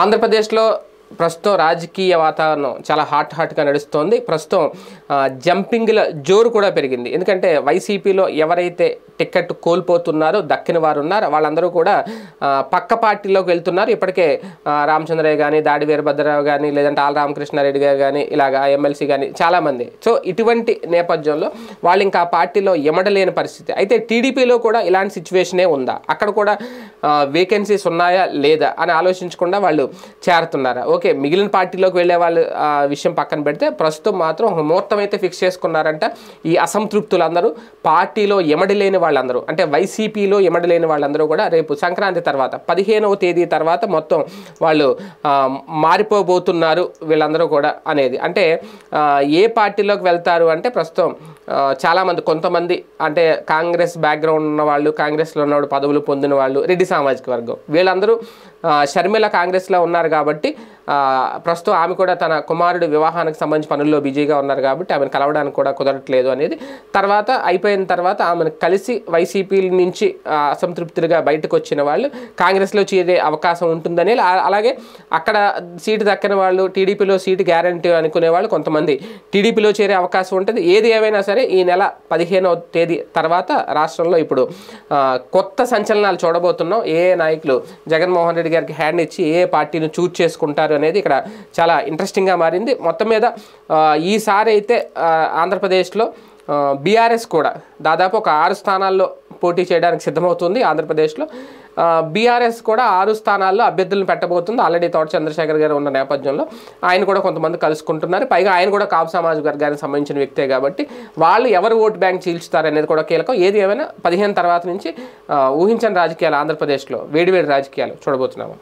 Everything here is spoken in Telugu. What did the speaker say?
ఆంధ్రప్రదేశ్లో ప్రస్తుతం రాజకీయ వాతావరణం చాలా హాట్గా నడుస్తోంది. ప్రస్తుతం జంపింగ్ల జోరు కూడా పెరిగింది. ఎందుకంటే వైసీపీలో ఎవరైతే టికెట్ కోల్పోతున్నారో దక్కిన వారు ఉన్నారో వాళ్ళందరూ కూడా పక్క పార్టీలోకి వెళ్తున్నారు. ఇప్పటికే రామచంద్రయ్య కానీ, దాడి వీరభద్రరావు కానీ, లేదంటే ఆల్ రామకృష్ణారెడ్డి గారు కానీ, ఇలాగా ఎమ్మెల్సీ కానీ చాలామంది. సో ఇటువంటి నేపథ్యంలో వాళ్ళు ఇంకా ఆ పార్టీలో ఎమడలేని పరిస్థితి. అయితే టీడీపీలో కూడా ఇలాంటి సిచ్యువేషనే ఉందా, అక్కడ కూడా వేకెన్సీస్ ఉన్నాయా లేదా అని ఆలోచించకుండా వాళ్ళు చేరుతున్నారా? ఓకే, మిగిలిన పార్టీలోకి వెళ్ళే వాళ్ళు విషయం పక్కన పెడితే ప్రస్తుతం మాత్రం ఒక ముహూర్తం అయితే ఫిక్స్ చేసుకున్నారంట. ఈ అసంతృప్తులందరూ పార్టీలో ఎమడలేని వాళ్ళందరూ, అంటే వైసీపీలో ఎమడలేని వాళ్ళందరూ కూడా రేపు సంక్రాంతి తర్వాత 15వ తేదీ తర్వాత మొత్తం వాళ్ళు మారిపోబోతున్నారు వీళ్ళందరూ కూడా అనేది. అంటే ఏ పార్టీలోకి వెళ్తారు అంటే ప్రస్తుతం చాలామంది, కొంతమంది అంటే కాంగ్రెస్ బ్యాక్గ్రౌండ్ ఉన్న వాళ్ళు, కాంగ్రెస్లో ఉన్నవాడు పదవులు పొందిన వాళ్ళు, రెడ్డి సామాజిక వర్గం, వీళ్ళందరూ షర్మిల కాంగ్రెస్లో ఉన్నారు కాబట్టి ప్రస్తుతం ఆమె కూడా తన కుమారుడు వివాహానికి సంబంధించి పనుల్లో బిజీగా ఉన్నారు కాబట్టి ఆమెను కలవడానికి కూడా కుదరట్లేదు అనేది. తర్వాత అయిపోయిన తర్వాత ఆమెను కలిసి వైసీపీ నుంచి అసంతృప్తిగా బయటకు వచ్చిన వాళ్ళు కాంగ్రెస్లో చేరే అవకాశం ఉంటుందని, అలాగే అక్కడ సీటు దక్కిన వాళ్ళు టీడీపీలో సీటు గ్యారంటీ అనుకునే వాళ్ళు కొంతమంది టీడీపీలో చేరే అవకాశం ఉంటుంది. ఏది ఏమైనా సరే ఈ నెల 15వ తేదీ తర్వాత రాష్ట్రంలో ఇప్పుడు కొత్త సంచలనాలు చూడబోతున్నాం. ఏ నాయకులు జగన్మోహన్ రెడ్డి గారికి హ్యాండ్ ఇచ్చి ఏ పార్టీని చూజ్ చేసుకుంటారు అనేది ఇక్కడ చాలా ఇంట్రెస్టింగ్గా మారింది. మొత్తం మీద ఈసారి అయితే ఆంధ్రప్రదేశ్లో బీఆర్ఎస్ కూడా దాదాపు ఒక 6 స్థానాల్లో పోటీ చేయడానికి సిద్ధమవుతుంది. ఆంధ్రప్రదేశ్లో బీఆర్ఎస్ కూడా 6 స్థానాల్లో అభ్యర్థులను పెట్టబోతుంది. ఆల్రెడీ తోట చంద్రశేఖర్ గారు ఉన్న నేపథ్యంలో ఆయన కూడా కొంతమంది కలుసుకుంటున్నారు. పైగా ఆయన కూడా కాపు సామాజిక వర్గానికి సంబంధించిన వ్యక్తే కాబట్టి వాళ్ళు ఎవరు ఓటు బ్యాంక్ చీల్చుతారు అనేది కూడా కీలకం. ఏది ఏమైనా 15 తర్వాత నుంచి ఊహించని రాజకీయాలు ఆంధ్రప్రదేశ్లో వేడివేడి రాజకీయాలు చూడబోతున్నాము.